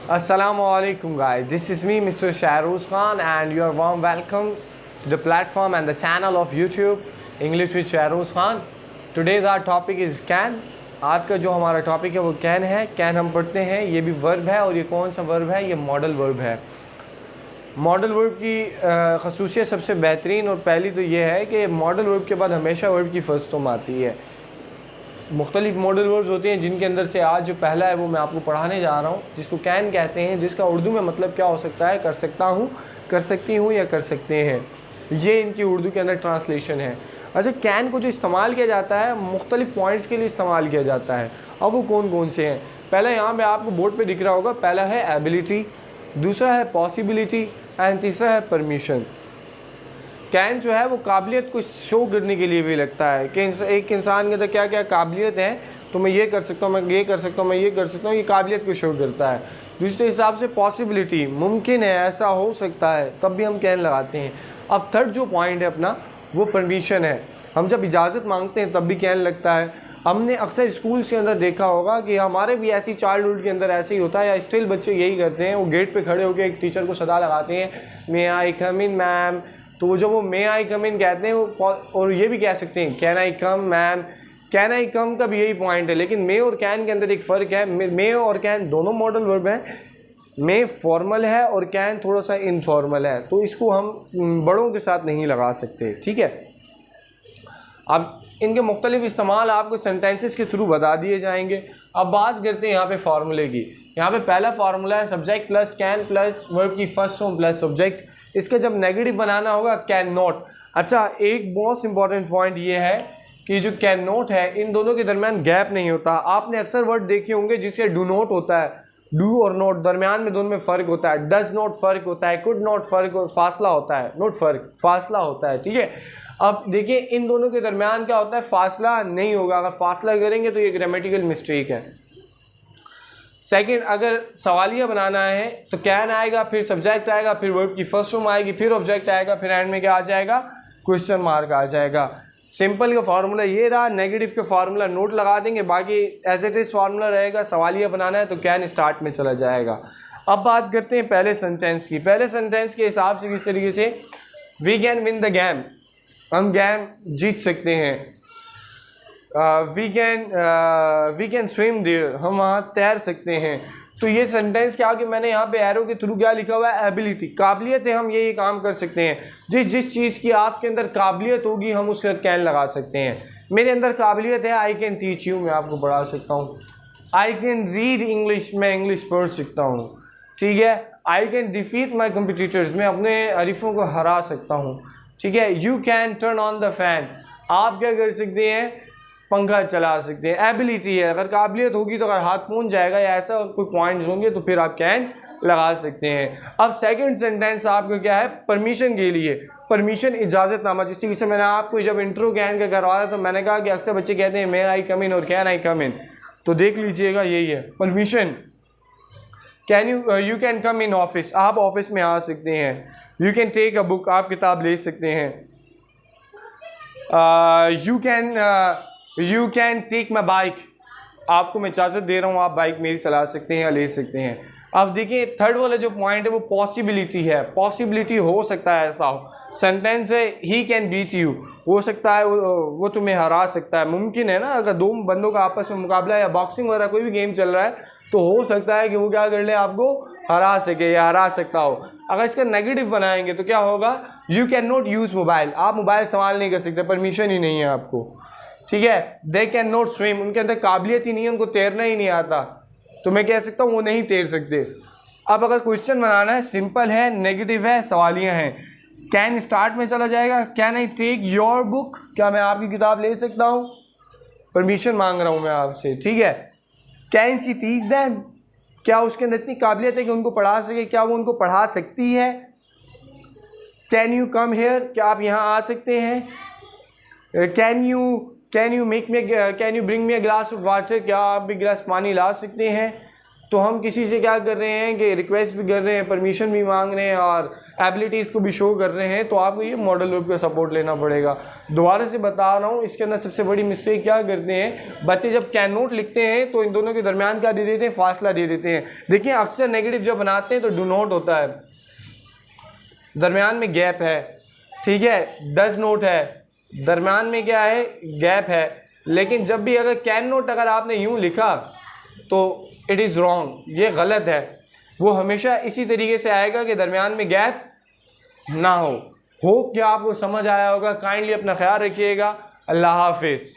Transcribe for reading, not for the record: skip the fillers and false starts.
Assalamualaikum guys, this is me Mr. Shahruz Khan and you are warm welcome to the platform and the channel of YouTube English with Shahruz Khan. Today's our topic is can. आज का जो हमारा topic है वो can है. Can हम पढ़ते हैं, ये भी वर्ब है और ये कौन सा वर्ब है, ये मॉडल वर्ब है. मॉडल वर्ब की खसूसियत सबसे बेहतरीन और पहली तो ये है कि मॉडल वर्ब के बाद हमेशा वर्ब की फर्स्ट फॉर्म आती है. मुख्तलिफ मॉडल वर्ब्स होते हैं जिनके अंदर से आज जो पहला है वो मैं आपको पढ़ाने जा रहा हूँ, जिसको कैन कहते हैं, जिसका उर्दू में मतलब क्या हो सकता है, कर सकता हूँ, कर सकती हूँ या कर सकते हैं. ये इनकी उर्दू के अंदर ट्रांसलेशन है. अच्छा, कैन को जो इस्तेमाल किया जाता है मुख्तलिफ पॉइंट्स के लिए इस्तेमाल किया जाता है. अब वो कौन कौन से हैं? पहला यहाँ पे आपको बोर्ड पे दिख रहा होगा. पहला है एबिलिटी, दूसरा है पॉसिबिलिटी एंड तीसरा है परमिशन. कैन जो है वो काबिलियत को शो करने के लिए भी लगता है कि एक इंसान के अंदर क्या क्या काबिलियत है, तो मैं ये कर सकता हूँ, मैं ये कर सकता हूँ, मैं ये कर सकता हूँ, ये काबिलियत को शो करता है. दूसरे हिसाब से पॉसिबिलिटी, मुमकिन है, ऐसा हो सकता है, तब भी हम कैन लगाते हैं. अब थर्ड जो पॉइंट है अपना वो परमिशन है. हम जब इजाज़त मांगते हैं तब भी कैन लगता है. हमने अक्सर स्कूल्स के अंदर देखा होगा कि हमारे भी ऐसी चाइल्डहुड के अंदर ऐसे ही होता है, या स्टिल बच्चे यही करते हैं. वो गेट पे खड़े होकर एक टीचर को सदा लगाते हैं, मे आई कम इन मैम. तो जब वो मे आई कम इन कहते हैं वो, और ये भी कह सकते हैं can I come ma'am. Can I come का भी यही पॉइंट है, लेकिन मे और कैन के अंदर एक फ़र्क है. मे और कैन दोनों मॉडल वर्ब हैं. मे फॉर्मल है और कैन थोड़ा सा इनफॉर्मल है, तो इसको हम बड़ों के साथ नहीं लगा सकते. ठीक है, अब इनके मुख्तलिफ इस्तेमाल आपको सेंटेंसेस के थ्रू बता दिए जाएंगे. अब बात करते हैं यहाँ पे फार्मूले की. यहाँ पे पहला फार्मूला है subject plus can plus verb की फर्स्ट फॉर्म प्लस सब्जेक्ट. इसका जब नेगेटिव बनाना होगा कैन नॉट. अच्छा, एक बहुत इंपॉर्टेंट पॉइंट ये है कि जो कैन नॉट है इन दोनों के दरमियान गैप नहीं होता. आपने अक्सर वर्ड देखे होंगे जिससे डू नॉट होता है, डू और नॉट, दरमियान में दोनों में फ़र्क होता है. डज नॉट फ़र्क होता है, कुड नॉट फ़र्क, फासला होता है, नॉट फ़र्क, फासला होता है. ठीक है, अब देखिए इन दोनों के दरमियान क्या होता है, फासला नहीं होगा. अगर फासला करेंगे तो ये ग्रामेटिकल मिस्टेक है. सेकंड, अगर सवालिया बनाना है तो कैन आएगा, फिर सब्जेक्ट आएगा, फिर वर्ब की फर्स्ट फॉर्म आएगी, फिर ऑब्जेक्ट आएगा, फिर एंड में क्या आ जाएगा, क्वेश्चन मार्क आ जाएगा. सिंपल का फार्मूला ये रहा. नेगेटिव का फार्मूला नोट लगा देंगे, बाकी एज इट इज़ फार्मूला रहेगा. सवालिया बनाना है तो कैन स्टार्ट में चला जाएगा. अब बात करते हैं पहले सेंटेंस की. पहले सेंटेंस के हिसाब से किस तरीके से, we can win the game, हम गेम जीत सकते हैं. वी कैन स्विम देयर, हम वहाँ तैर सकते हैं. तो ये सेंटेंस के आगे मैंने यहाँ पे एरो के थ्रू क्या लिखा हुआ है, एबिलिटी, काबिलियत है, हम ये काम कर सकते हैं. जिस चीज़ की आपके अंदर काबिलियत होगी हम उसका कैन लगा सकते हैं. मेरे अंदर काबिलियत है, आई कैन टीच यू, मैं आपको पढ़ा सकता हूँ. आई कैन रीड इंग्लिश, मैं इंग्लिश पढ़ सकता हूँ. ठीक है, I can defeat my competitors, मैं अपने हरीफों को हरा सकता हूँ. ठीक है, you can turn on the fan, आप क्या कर सकते हैं, पंखा चला सकते हैं. एबिलिटी है, अगर काबिलियत होगी तो अगर हाथ पहुंच जाएगा या ऐसा कोई पॉइंट्स होंगे तो फिर आप कैन लगा सकते हैं. अब सेकंड सेंटेंस आपको क्या है, परमिशन के लिए. परमिशन इजाज़तनामा, जिसकी से मैंने आपको जब इंट्रो कैन का करवाया तो मैंने कहा कि अक्सर बच्चे कहते हैं मे आई कम इन और कैन आई कम इन, तो देख लीजिएगा यही है permission. Can you can come in office, आप ऑफिस में आ सकते हैं. You can take a book, आप किताब ले सकते हैं. You can take my bike, आपको मैं इजाज़त दे रहा हूँ, आप बाइक मेरी चला सकते हैं या ले सकते हैं. अब देखिए थर्ड वाला जो पॉइंट है वो पॉसिबिलिटी है. पॉसिबिलिटी हो सकता है ऐसा हो. सेंटेंस है ही कैन बीट यू, हो सकता है वो तुम्हें हरा सकता है. मुमकिन है ना, अगर दो बंदों का आपस में मुकाबला या बॉक्सिंग वगैरह कोई भी गेम चल रहा है तो हो सकता है कि वो क्या कर ले, आपको हरा सके या हरा सकता हो. अगर इसका नेगेटिव बनाएंगे तो क्या होगा, you can not use mobile, आप मोबाइल इस्तेमाल नहीं कर सकते, परमिशन ही नहीं है आपको. ठीक है, दे कैन नॉट स्विम, उनके अंदर काबिलियत ही नहीं है, उनको तैरना ही नहीं आता, तो मैं कह सकता हूँ वो नहीं तैर सकते. अब अगर क्वेश्चन बनाना है, सिंपल है, नेगेटिव है, सवालियाँ हैं. कैन स्टार्ट में चला जाएगा. Can I take your book, क्या मैं आपकी किताब ले सकता हूँ, परमिशन मांग रहा हूँ मैं आपसे. ठीक है, कैन शी टीच दैम, क्या उसके अंदर इतनी काबिलियत है कि उनको पढ़ा सके, क्या वो उनको पढ़ा सकती है. कैन यू कम हेयर, क्या आप यहाँ आ सकते हैं. Can you bring me a glass of water, क्या आप भी गिलास पानी ला सकते हैं. तो हम किसी से क्या कर रहे हैं कि रिक्वेस्ट भी कर रहे हैं, परमिशन भी मांग रहे हैं और एबिलिटीज़ को भी शो कर रहे हैं, तो आपको ये मॉडल वर्ब का सपोर्ट लेना पड़ेगा। दोबारा से बता रहा हूँ, इसके अंदर सबसे बड़ी मिस्टेक क्या करते हैं बच्चे, जब कैन नॉट लिखते हैं तो इन दोनों के दरमियान क्या दे देते हैं, फासला दे देते हैं। देखिए अक्सर नेगेटिव जब बनाते हैं तो डू नॉट होता है, दरमियान में गैप है, ठीक है, डज नॉट है, दरमियान में क्या है, गैप है। लेकिन जब भी अगर कैन नॉट अगर आपने यूँ लिखा तो इट इज़ रॉन्ग, ये गलत है। वो हमेशा इसी तरीके से आएगा कि दरमियान में गैप ना हो। होप कि आपको समझ आया होगा। काइंडली अपना ख्याल रखिएगा। अल्लाह हाफिज़।